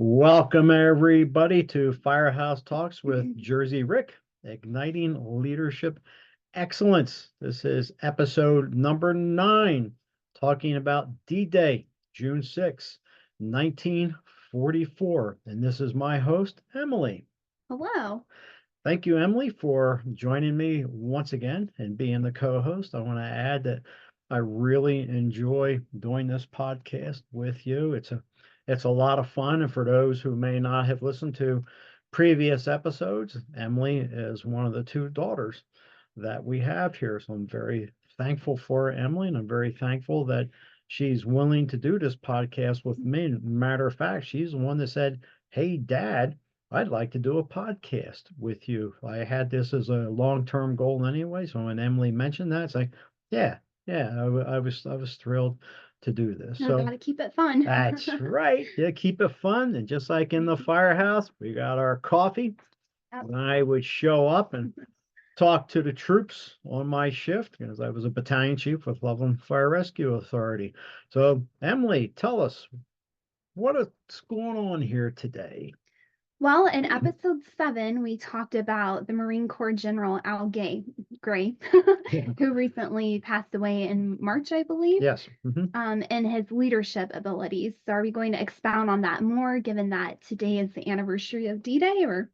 Welcome, everybody, to Firehouse Talks with Jersey Rick, Igniting Leadership Excellence. This is episode number 9, talking about D-Day, June 6, 1944. And this is my host, Emily. Hello. Thank you, Emily, for joining me once again and being the co-host. I want to add that I really enjoy doing this podcast with you. It's a lot of fun, and for those who may not have listened to previous episodes, Emily is one of the two daughters that we have here. So I'm very thankful for Emily, and I'm very thankful that she's willing to do this podcast with me. Matter of fact, she's the one that said, "Hey, Dad, I'd like to do a podcast with you." I had this as a long-term goal anyway. So when Emily mentioned that, it's like, yeah, yeah, I was thrilled to do this. I So gotta keep it fun. that's right. Yeah, keep it fun. And just like in the firehouse, we got our coffee. Yep. And I would show up and talk to the troops on my shift because I was a battalion chief with Loveland Fire Rescue Authority. So, Emily, tell us what's going on here today. Well, in episode 7, we talked about the Marine Corps General Gray, Yeah. who recently passed away in March, I believe, Yes. and his leadership abilities. So, are we going to expound on that more, given that today is the anniversary of D-Day, or?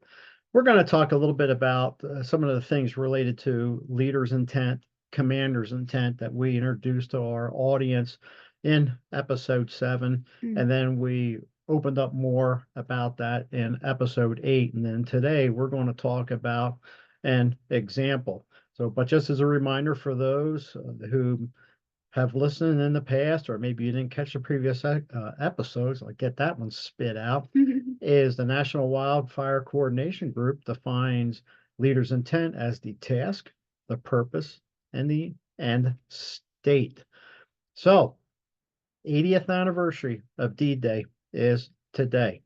We're going to talk a little bit about some of the things related to leaders' intent, commanders' intent that we introduced to our audience in episode 7. And then we opened up more about that in episode 8. And then today we're going to talk about an example. So, but just as a reminder for those who have listened in the past, or maybe you didn't catch the previous episodes, like get that one spit out, is the National Wildfire Coordination Group defines leaders' intent as the task, the purpose, and the end state. So, 80th anniversary of D-Day is today.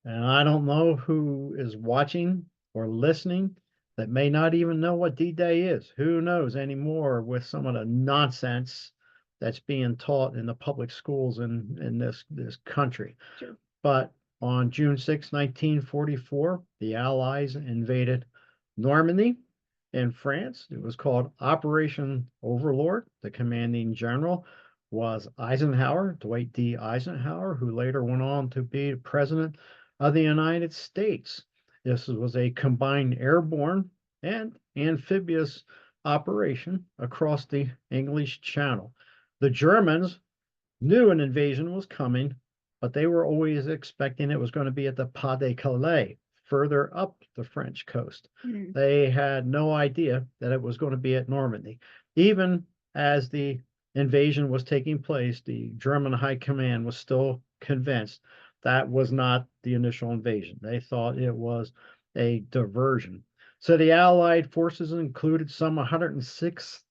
And I don't know who is watching or listening that may not even know what D-Day is. Who knows anymore with some of the nonsense that's being taught in the public schools in this country. Sure. But on June 6, 1944, the Allies invaded Normandy in France. It was called Operation Overlord. The commanding general was Eisenhower, Dwight D. Eisenhower, who later went on to be president of the United States. This was a combined airborne and amphibious operation across the English Channel. The Germans knew an invasion was coming, but they were always expecting it was going to be at the Pas de Calais, further up the French coast. They had no idea that it was going to be at Normandy. Even as the invasion was taking place, the German high command was still convinced that was not the initial invasion. They thought it was a diversion. So the Allied forces included some 106,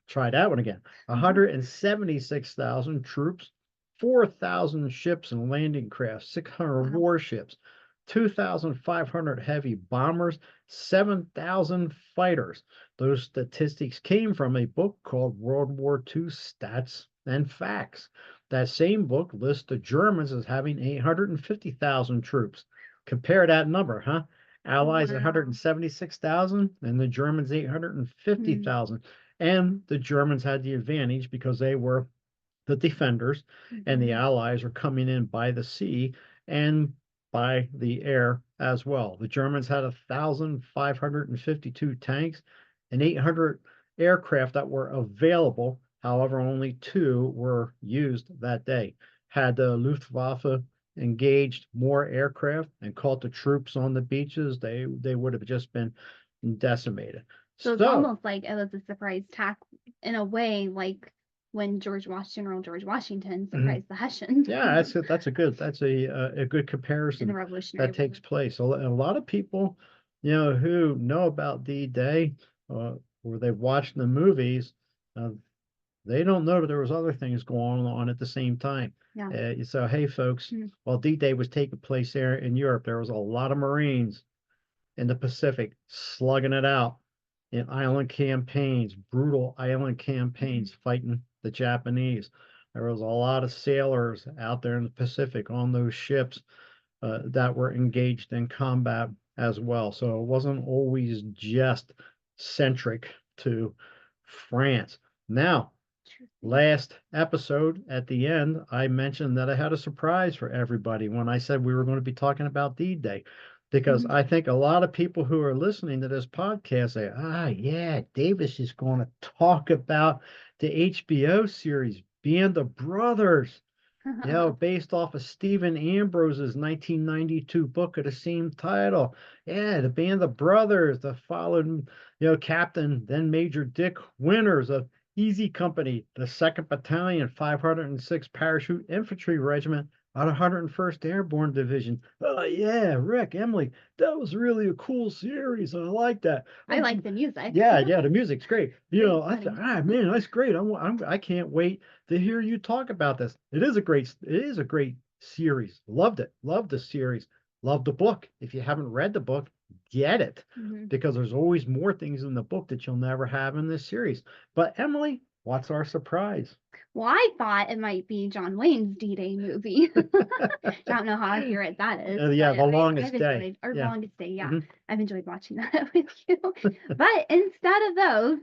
try that one again, 176,000 troops, 4,000 ships and landing craft, 600 Wow. warships, 2,500 heavy bombers, 7,000 fighters. Those statistics came from a book called World War II Stats and Facts. That same book lists the Germans as having 850,000 troops. Compare that number, huh? Allies Wow. 176,000 and the Germans 850,000. And the Germans had the advantage because they were the defenders, and the Allies are coming in by the sea and by the air as well. The Germans had 1,552 tanks and 800 aircraft that were available. However, only 2 were used that day. Had the Luftwaffe engaged more aircraft and caught the troops on the beaches, they would have just been decimated. So it's almost like it was a surprise attack in a way, like when General George Washington surprised the Hessians. Yeah, that's a good In the comparison Revolutionary that War. takes place. A lot of people, who know about D-Day, or they've watched the movies, uh, they don't know that there was other things going on at the same time. Yeah. So hey, folks, while D-Day was taking place there in Europe, there was a lot of Marines in the Pacific slugging it out in island campaigns, brutal island campaigns, fighting the Japanese. There was a lot of sailors out there in the Pacific on those ships that were engaged in combat as well. So it wasn't always just centric to France. Now, last episode at the end, I mentioned that I had a surprise for everybody when I said we were going to be talking about D-Day. Because I think a lot of people who are listening to this podcast say, yeah, Davis is going to talk about the HBO series, Band of Brothers, based off of Stephen Ambrose's 1992 book of the same title. Yeah, the Band of Brothers, the followed, Captain, then Major Dick Winters of Easy Company, the 2nd Battalion, 506 Parachute Infantry Regiment, out of 101st Airborne Division. Oh, yeah, Rick, Emily, that was really a cool series. I like that. I like the music. Yeah, the music's great. Funny. Man, that's great. I can't wait to hear you talk about this. It is a great series. Loved it. Loved the series. Loved the book. If you haven't read the book, get it, because there's always more things in the book that you'll never have in this series. But Emily, what's our surprise? Well, I thought it might be John Wayne's D-Day movie. Don't know how accurate that is. The Longest Day. Or Yeah. Longest Day, yeah. I've enjoyed watching that with you. But instead of those,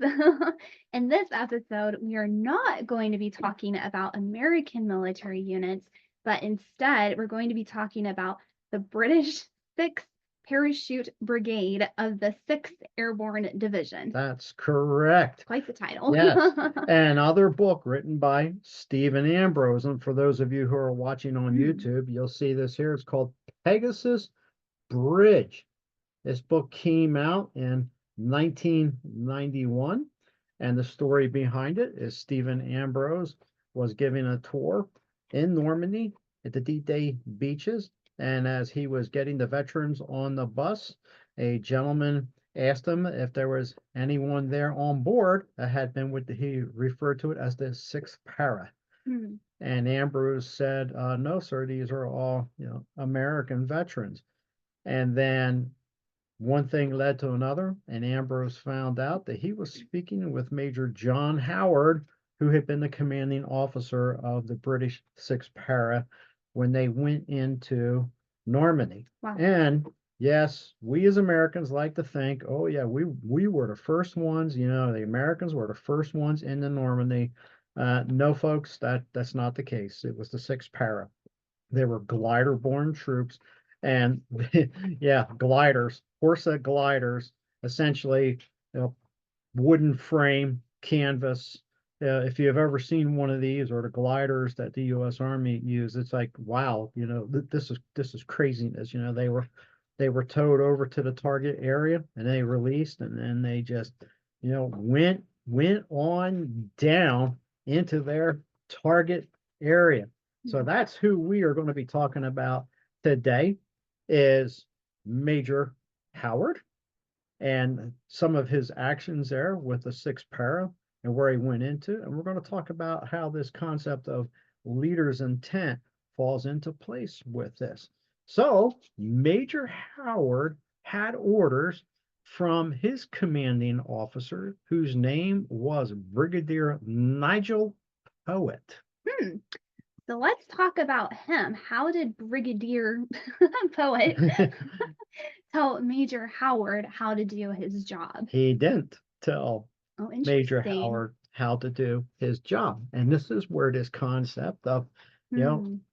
in this episode, we are not going to be talking about American military units, but instead we're going to be talking about the British 6th Parachute Brigade of the 6th Airborne Division. That's correct. Quite the title. Yes. Another book written by Stephen Ambrose. And for those of you who are watching on YouTube, you'll see this here. It's called Pegasus Bridge. This book came out in 1991. And the story behind it is Stephen Ambrose was giving a tour in Normandy at the D-Day beaches. And as he was getting the veterans on the bus, a gentleman asked him if there was anyone there on board that had been with he referred to it as the 6th Para. And Ambrose said, no, sir, these are all, American veterans. And then one thing led to another, and Ambrose found out that he was speaking with Major John Howard, who had been the commanding officer of the British 6th Para when they went into Normandy. Wow. And yes, we as Americans like to think, oh yeah, we were the first ones, the Americans were the first ones into Normandy. No, folks, that's not the case. It was the 6th Para. They were glider-borne troops, and gliders, Horsa gliders, essentially, wooden frame, canvas. If you've ever seen one of these or the gliders that the U.S. Army used, it's like, wow, this is craziness. They were towed over to the target area and they released, and then they just went on down into their target area. So that's who we are going to be talking about today, is Major Howard and some of his actions there with the 6th Para and where he went into. And we're going to talk about how this concept of leader's intent falls into place with this. So Major Howard had orders from his commanding officer, whose name was Brigadier Nigel Poet. So let's talk about him. How did Brigadier Poet tell Major Howard how to do his job? He didn't tell Major Howard how to do his job. And this is where this concept of,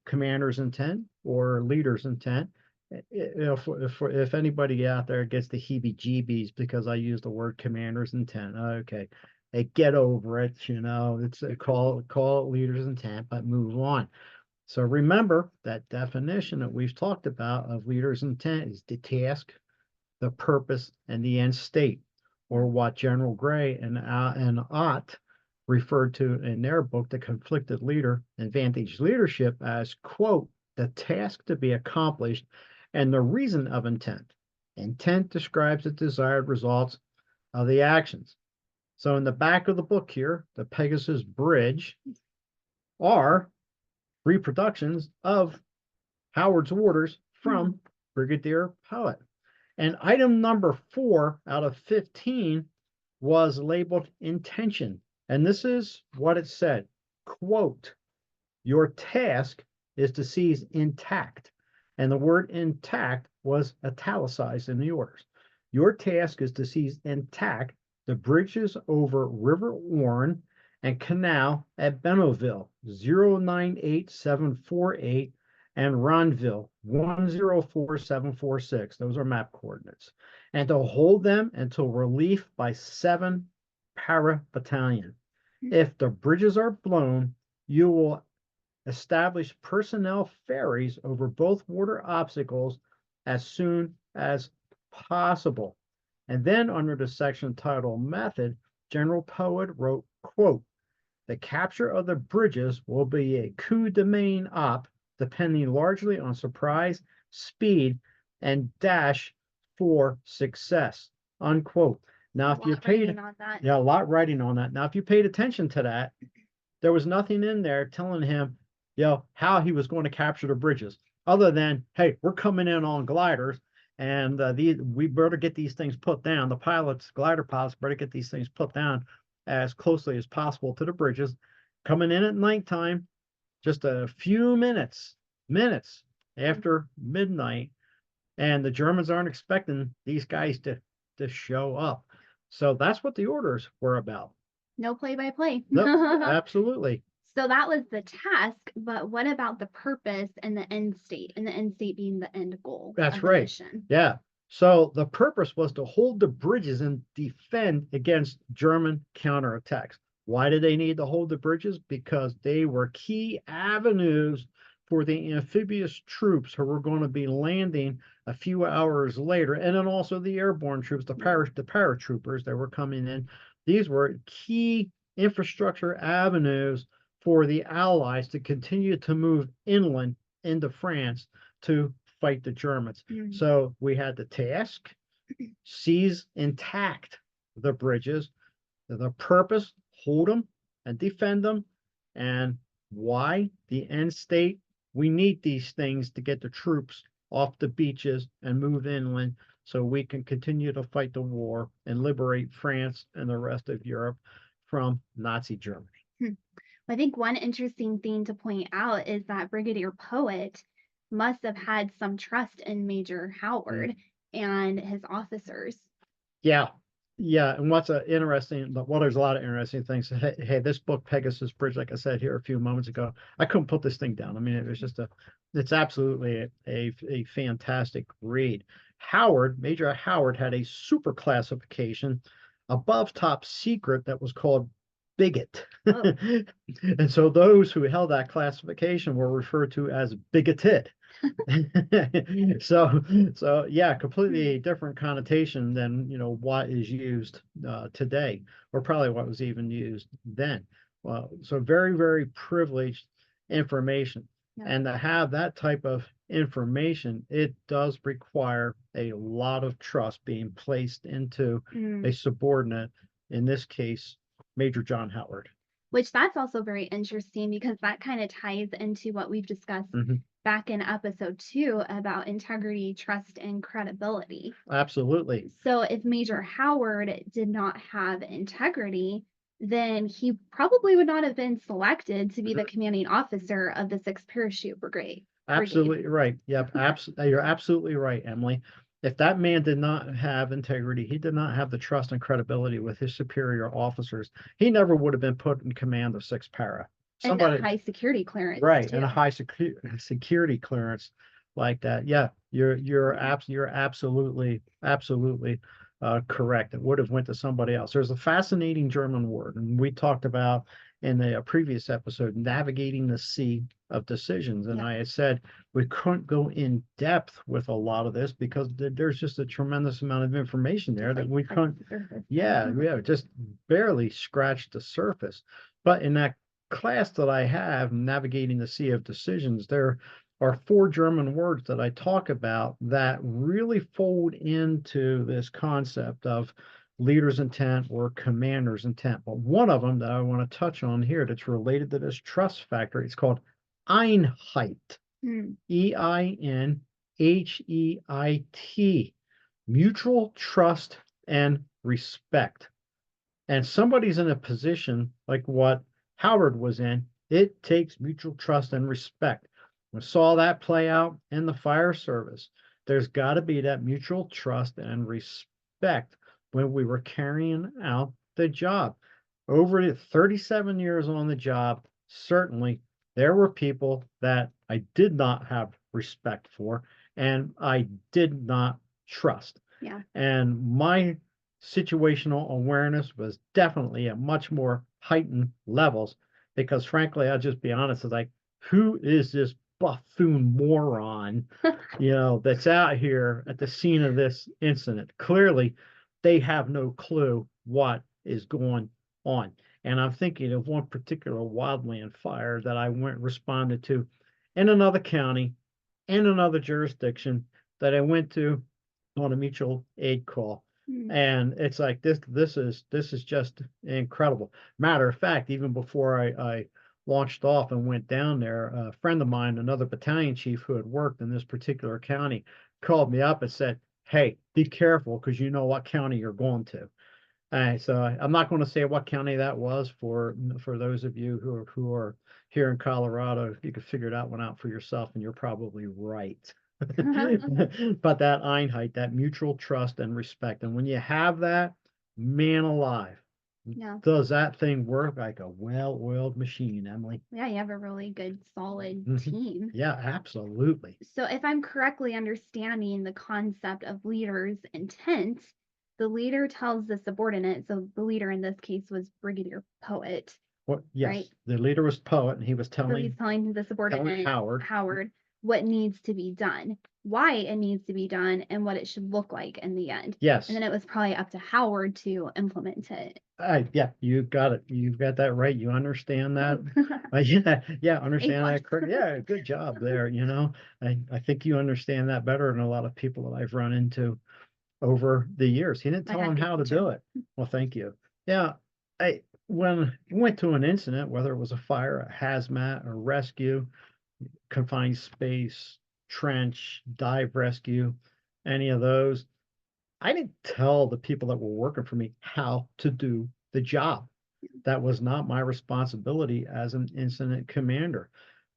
commander's intent or leader's intent, if anybody out there gets the heebie-jeebies because I use the word commander's intent, okay, they get over it, it's call it leader's intent, but move on. So remember that definition that we've talked about of leader's intent is the task, the purpose, and the end state, or what General Gray and Ott referred to in their book, The Conflicted Leader and Vantage Leadership, as, quote, the task to be accomplished and the reason of intent. Intent describes the desired results of the actions. So in the back of the book here, the Pegasus Bridge, are reproductions of Howard's orders from Brigadier Poet. And item number 4 out of 15 was labeled intention. And this is what it said, quote, your task is to seize intact And the word intact was italicized in the orders. Your task is to seize intact the bridges over River Orne and Canal at Benouville, 098748, and Ronville, 104746. Those are map coordinates. And to hold them until relief by 7 para battalion. If the bridges are blown, you will establish personnel ferries over both water obstacles as soon as possible. And then under the section titled Method, General Poet wrote, quote, the capture of the bridges will be a coup de main op, depending largely on surprise, speed, and dash for success, unquote. Now, if you paid, yeah, a lot writing on that. Now, if you paid attention to that, there was nothing in there telling him, how he was going to capture the bridges, other than, hey, we're coming in on gliders, and we better get these things put down. The glider pilots better get these things put down as closely as possible to the bridges. Coming in at nighttime, just a few minutes after midnight, and the Germans aren't expecting these guys to show up. So that's what the orders were about. No play-by-play. No, absolutely. So that was the task, but what about the purpose and the end state, and the end state being the end goal? That's right. Mission? Yeah. So the purpose was to hold the bridges and defend against German counterattacks. Why did they need to hold the bridges? Because they were key avenues for the amphibious troops who were going to be landing a few hours later, and then also the airborne troops, the paratroopers that were coming in. These were key infrastructure avenues for the Allies to continue to move inland into France to fight the Germans. Mm-hmm. So we had the task, seize intact the bridges, the purpose, hold them and defend them. And why? The end state, we need these things to get the troops off the beaches and move inland so we can continue to fight the war and liberate France and the rest of Europe from Nazi Germany. I think one interesting thing to point out is that Brigadier Poet must have had some trust in Major Howard and his officers. Yeah. And there's a lot of interesting things. Hey, this book, Pegasus Bridge, like I said here a few moments ago, I couldn't put this thing down. I mean, it was just it's absolutely a fantastic read. Major Howard had a super classification above top secret that was called bigot. Oh. And so those who held that classification were referred to as bigoted. so yeah, completely different connotation than what is used today, or probably what was even used then. So very, very privileged information. Yeah. And to have that type of information, it does require a lot of trust being placed into a subordinate, in this case Major John Howard. Which that's also very interesting, because that kind of ties into what we've discussed back in episode 2 about integrity, trust, and credibility. Absolutely. So if Major Howard did not have integrity, then he probably would not have been selected to be the commanding officer of the 6th Parachute Brigade. Absolutely right. Yep. You're absolutely right, Emily. If that man did not have integrity, he did not have the trust and credibility with his superior officers, he never would have been put in command of 6 Para. And a high security clearance. Right, too. And a high security clearance like that. Yeah, you're absolutely correct. It would have went to somebody else. There's a fascinating German word, and we talked about in the previous episode, navigating the sea of decisions. And I had said we couldn't go in depth with a lot of this because there's just a tremendous amount of information there that we couldn't. Just barely scratched the surface. But in that class that I have, navigating the sea of decisions, there are 4 German words that I talk about that really fold into this concept of leader's intent or commander's intent. But one of them that I want to touch on here that's related to this trust factor, it's called Einheit. Einheit. Mutual trust and respect. And somebody's in a position like what Howard was in, it takes mutual trust and respect. We saw that play out in the fire service. There's got to be that mutual trust and respect when we were carrying out the job. Over the 37 years on the job, certainly there were people that I did not have respect for and I did not trust. Yeah. And my situational awareness was definitely at much more heightened levels because frankly, I'll just be honest, it's like, who is this buffoon moron, that's out here at the scene of this incident? Clearly, they have no clue what is going on. And I'm thinking of one particular wildland fire that I went responded to in another county, in another jurisdiction that I went to on a mutual aid call. And it's like this is just incredible. Matter of fact, even before I launched off and went down there, a friend of mine, another battalion chief who had worked in this particular county, called me up and said, "Hey, be careful because you know what county you're going to." So I'm not going to say what county that was for those of you who are here in Colorado. You could figure that one out for yourself, and you're probably right. But that Einheit, that mutual trust and respect, and when you have that, man alive, Yeah. does that thing work like a well-oiled machine, Emily? Yeah, you have a really good, solid team. Yeah, absolutely. So if I'm correctly understanding the concept of leader's intent, the leader tells the subordinate, so the leader in this case was Brigadier Poet, What? Yes, right? the leader was Poet, and he was So he's telling the subordinate, Howard, what needs to be done, why it needs to be done, and what it should look like in the end. yes. And then it was probably up to Howard to implement it. Yeah, you got it. You've got that right. You understand that. Yeah, understand that correct. Yeah, good job there. I think you understand that better than a lot of people that I've run into over the years. He didn't I tell had them good how to teacher. do it. Well, thank you. Yeah, when I went to an incident, whether it was a fire, a hazmat, a rescue, confined space, trench, dive rescue, any of those, I didn't tell the people that were working for me how to do the job. That was not my responsibility as an incident commander.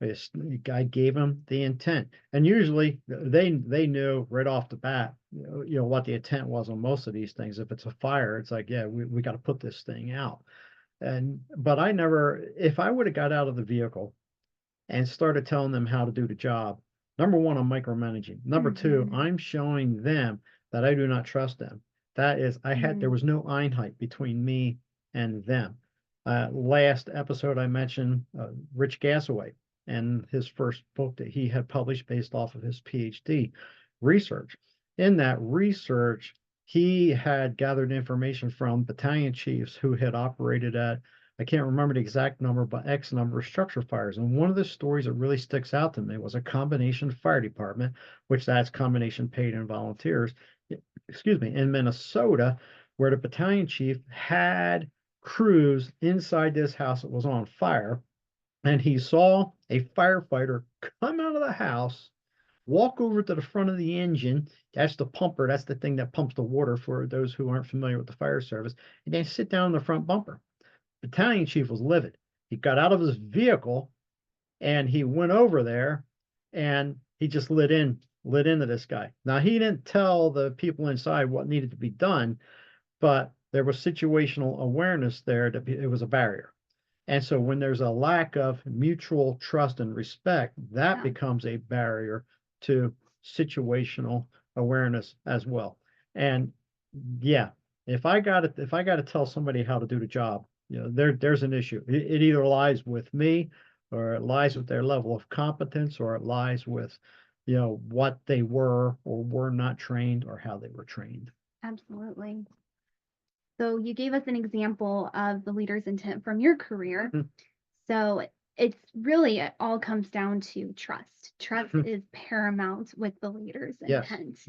I gave them the intent, and usually they knew right off the bat, what the intent was on most of these things. If it's a fire, it's like, yeah, we got to put this thing out. But I never, if I would have got out of the vehicle and started telling them how to do the job, number one, I'm micromanaging. Number two, I'm showing them that I do not trust them. That is, there was no Einheit between me and them. Last episode, I mentioned Rich Gasaway and his first book that he had published based off of his PhD research. In that research, he had gathered information from battalion chiefs who had operated at, I can't remember the exact number, but X number of structure fires. And one of the stories that really sticks out to me was a combination fire department, which that's combination paid and volunteers, excuse me, in Minnesota, where the battalion chief had crews inside this house that was on fire. And he saw a firefighter come out of the house, walk over to the front of the engine. That's the pumper. That's the thing that pumps the water for those who aren't familiar with the fire service. And then sit down in the front bumper. Battalion chief was livid. He got out of his vehicle and he went over there and he just lit into this guy. Now he didn't tell the people inside what needed to be done, but there was situational awareness there that it was a barrier. And so when there's a lack of mutual trust and respect, that becomes a barrier to situational awareness as well. And yeah, if I got to tell somebody how to do the job, there's an issue. It either lies with me, or it lies with their level of competence, or it lies with, what they were or were not trained, or how they were trained. Absolutely. So you gave us an example of the leader's intent from your career. So it's really, it all comes down to trust. Trust is paramount with the leader's intent.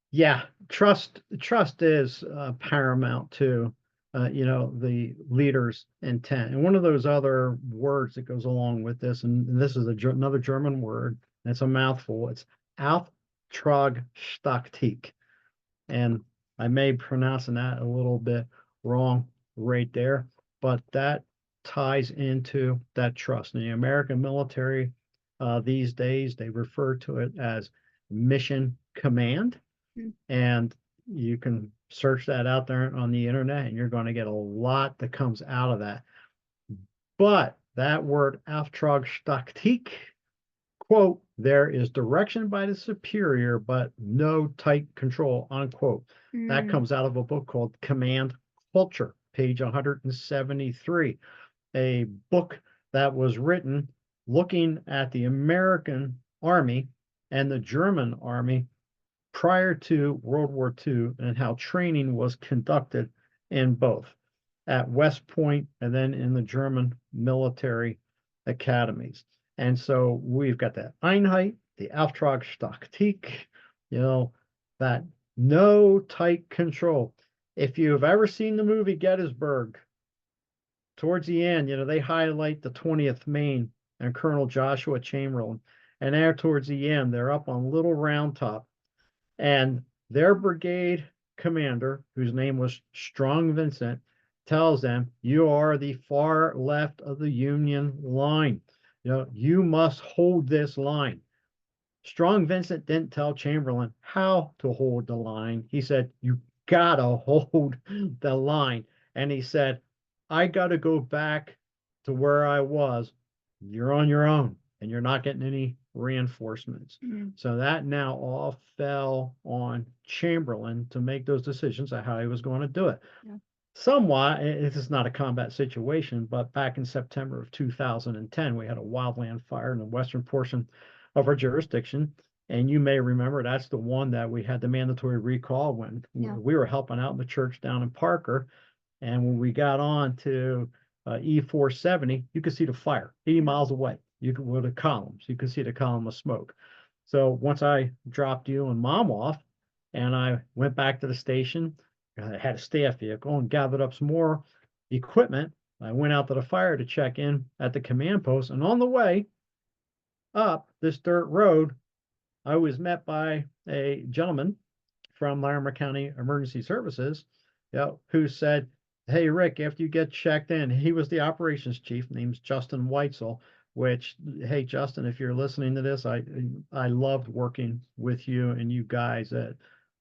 Yeah, trust is paramount to the leader's intent. And one of those other words that goes along with this, and this is another German word, and it's a mouthful. It's Auftragtaktik, and I may be pronouncing that a little bit wrong right there, but that ties into that trust. In the American military, these days, they refer to it as mission command. Mm. And you can search that out there on the internet, and you're going to get a lot that comes out of that. But that word Auftragstaktik, quote, there is direction by the superior, but no tight control, unquote. That comes out of a book called Command Culture, page 173, a book that was written looking at the American Army and the German Army prior to World War II and how training was conducted in both at West Point and then in the German military academies. And so we've got that Einheit, the Auftragstaktik, that no tight control. If you've ever seen the movie Gettysburg, towards the end, they highlight the 20th Maine and Colonel Joshua Chamberlain. And there towards the end, they're up on Little Round Top. And their brigade commander, whose name was Strong Vincent, tells them, you are the far left of the Union line. You must hold this line. Strong Vincent didn't tell Chamberlain how to hold the line. He said, you gotta hold the line. And he said, I gotta go back to where I was. You're on your own, and you're not getting any reinforcements. Mm-hmm. So that now all fell on Chamberlain to make those decisions of how he was going to do it. Yeah. Somewhat, this is not a combat situation, but back in September of 2010, we had a wildland fire in the western portion of our jurisdiction. And you may remember that's the one that we had the mandatory recall when we were helping out in the church down in Parker. And when we got on to E470, you could see the fire 80 miles away. You could, with the columns, you could see the column of smoke. So once I dropped you and Mom off, and I went back to the station, I had a staff vehicle and gathered up some more equipment. I went out to the fire to check in at the command post, and on the way up this dirt road, I was met by a gentleman from Larimer County Emergency Services, who said, hey, Rick, after you get checked in, he was the operations chief, name's Justin Weitzel, which, hey, Justin, if you're listening to this, I loved working with you and you guys at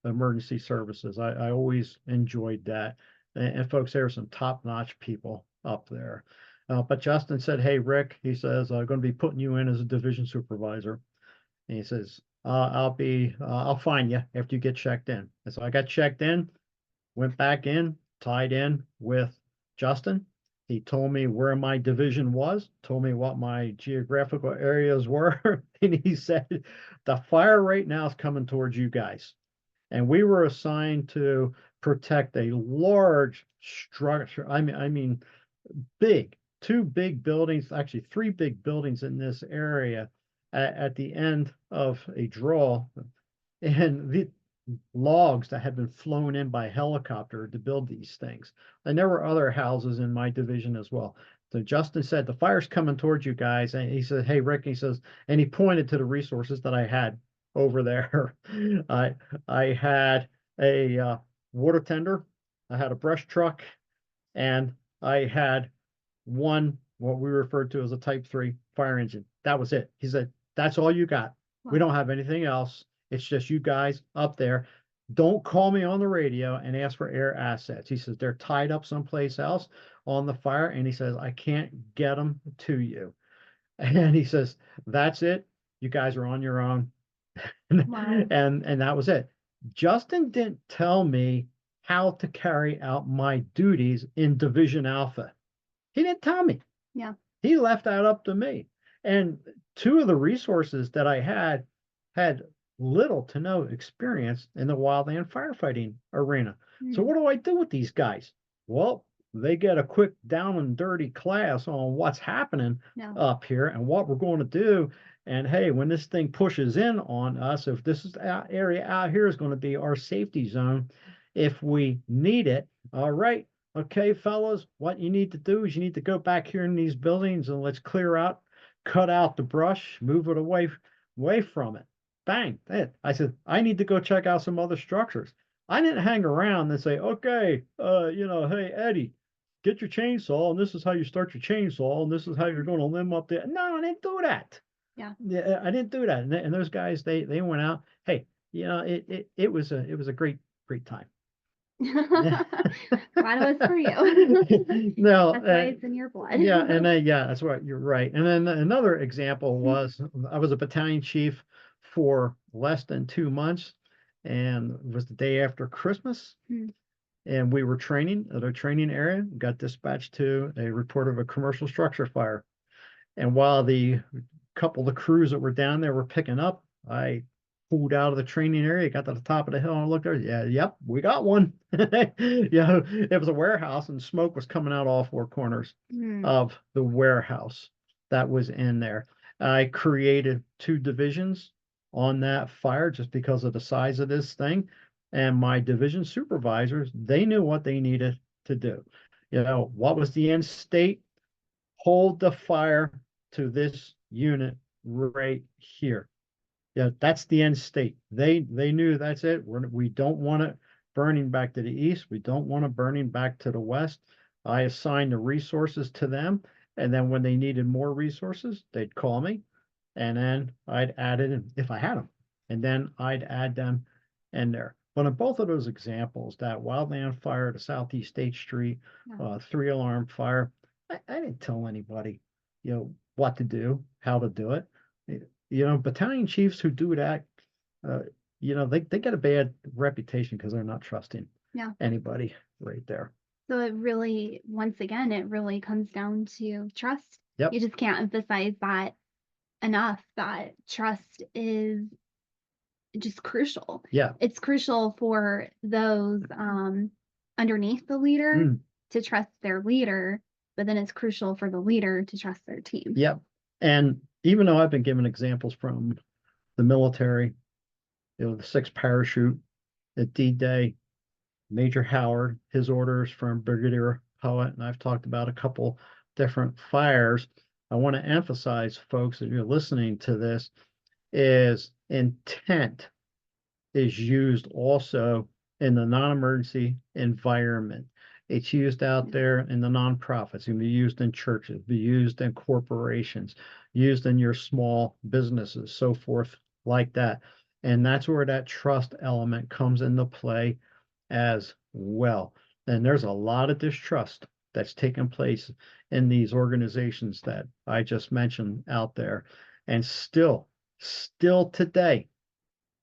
Emergency Services. I always enjoyed that. And folks, there are some top-notch people up there. But Justin said, hey, Rick, he says, I'm going to be putting you in as a division supervisor. And he says, I'll find you after you get checked in. And so I got checked in, went back in, tied in with Justin. He told me where my division was, told me what my geographical areas were. And he said, the fire right now is coming towards you guys. And we were assigned to protect a large structure. I mean, big, two big buildings, actually three big buildings in this area at the end of a draw. And the logs that had been flown in by helicopter to build these things. And there were other houses in my division as well. So Justin said, the fire's coming towards you guys. And he said, hey, Rick, he says, and he pointed to the resources that I had over there. I had a water tender, I had a brush truck, and I had one, what we referred to as a Type 3 fire engine. That was it. He said, that's all you got. Wow. We don't have anything else. It's just you guys up there. Don't call me on the radio and ask for air assets. He says, they're tied up someplace else on the fire. And he says, I can't get them to you. And he says, that's it. You guys are on your own. Wow. And that was it. Justin didn't tell me how to carry out my duties in Division Alpha. He didn't tell me. Yeah. He left that up to me. And two of the resources that I had little to no experience in the wildland firefighting arena. So what do I do with these guys? Well, they get a quick down and dirty class on what's happening up here and what we're going to do. And hey, when this thing pushes in on us, if this is area out here is going to be our safety zone, if we need it, all right. Okay, fellas, what you need to do is you need to go back here in these buildings and let's clear out, cut out the brush, move it away from it. Bang, it. I said, I need to go check out some other structures. I didn't hang around and say, okay, hey, Eddie, get your chainsaw, and this is how you start your chainsaw, and this is how you're going to limb up there. No, I didn't do that. Yeah. Yeah, I didn't do that. And those guys, they went out. Hey, it was a great time. Yeah. Glad it was for you. No, That's why it's in your blood. yeah, and then yeah, that's right. You're right. And then another example was I was a battalion chief for less than 2 months, and it was the day after Christmas, Hmm. and we were training at our training area. Got dispatched to a report of a commercial structure fire, and while the couple of the crews that were down there were picking up, I pulled out of the training area, got to the top of the hill and looked there. Yeah, yep, we got one. It was a warehouse and smoke was coming out all four corners Hmm. of the warehouse that was in there. I created two divisions on that fire just because of the size of this thing. And my division supervisors, they knew what they needed to do. What was the end state? Hold the fire to this unit right here. Yeah, that's the end state. They knew that's it. We don't want it burning back to the east. We don't want it burning back to the west. I assigned the resources to them, and then when they needed more resources, they'd call me, and then I'd add it in if I had them, and then I'd add them in there. But in both of those examples, that wildland fire, the Southeast State Street, Yeah. 3 alarm fire, I didn't tell anybody, what to do, how to do it. Battalion chiefs who do that, uh, they get a bad reputation because they're not trusting Yeah. anybody right there. So it really, once again, it really comes down to trust. Yep. You just can't emphasize that enough, that trust is just crucial. Yeah. It's crucial for those underneath the leader to trust their leader, but then it's crucial for the leader to trust their team. Yep. And even though I've been given examples from the military, the 6th Parachute at D-Day, Major Howard, his orders from Brigadier Poet, and I've talked about a couple different fires. I want to emphasize, folks, if you're listening to this, is intent is used also in the non-emergency environment. It's used out there in the nonprofits. It can be used in churches, be used in corporations, used in your small businesses, so forth like that. And that's where that trust element comes into play as well. And there's a lot of distrust that's taken place in these organizations that I just mentioned out there. And still today,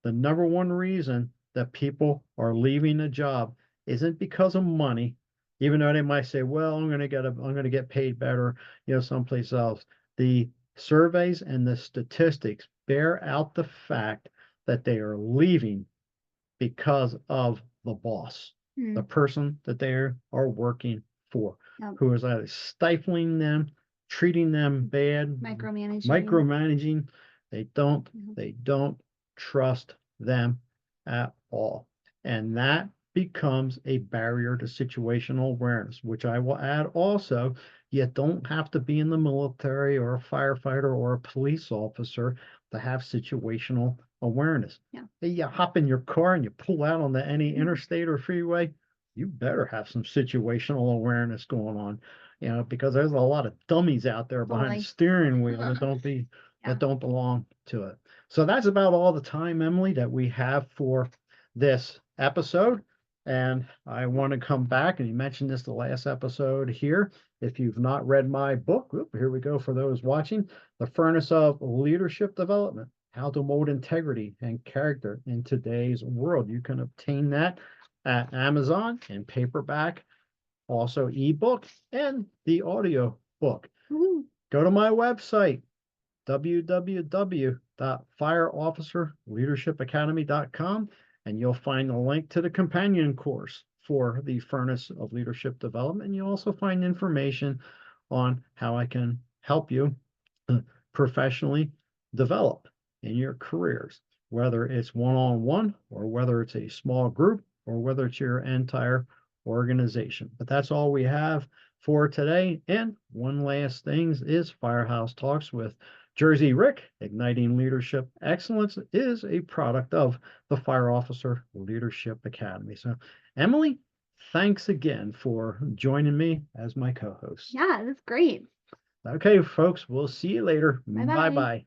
the number one reason that people are leaving a job isn't because of money, even though they might say, well, I'm going to get paid better, someplace else. The surveys and the statistics bear out the fact that they are leaving because of the boss, the person that they are working for, who is either stifling them, treating them bad, micromanaging. They don't trust them at all. And that becomes a barrier to situational awareness, which I will add also, you don't have to be in the military or a firefighter or a police officer to have situational awareness. Yeah. Hey, you hop in your car and you pull out on any interstate or freeway, you better have some situational awareness going on, because there's a lot of dummies out there behind the steering wheel that don't belong to it. So that's about all the time, Emily, that we have for this episode. And I want to come back, and you mentioned this the last episode here. If you've not read my book, here we go for those watching, The Furnace of Leadership Development, How to Mold Integrity and Character in Today's World. You can obtain that at Amazon in paperback, also ebook, and the audio book. Go to my website, www.fireofficerleadershipacademy.com, and you'll find the link to the companion course for the Furnace of Leadership Development. And you'll also find information on how I can help you professionally develop in your careers, whether it's one-on-one or whether it's a small group or whether it's your entire organization. But that's all we have for today. And one last thing is Firehouse Talks with Jersey Rick. Igniting Leadership Excellence is a product of the Fire Officer Leadership Academy. So, Emily, thanks again for joining me as my co-host. Yeah, that's great. Okay, folks, we'll see you later. Bye bye. Bye-bye.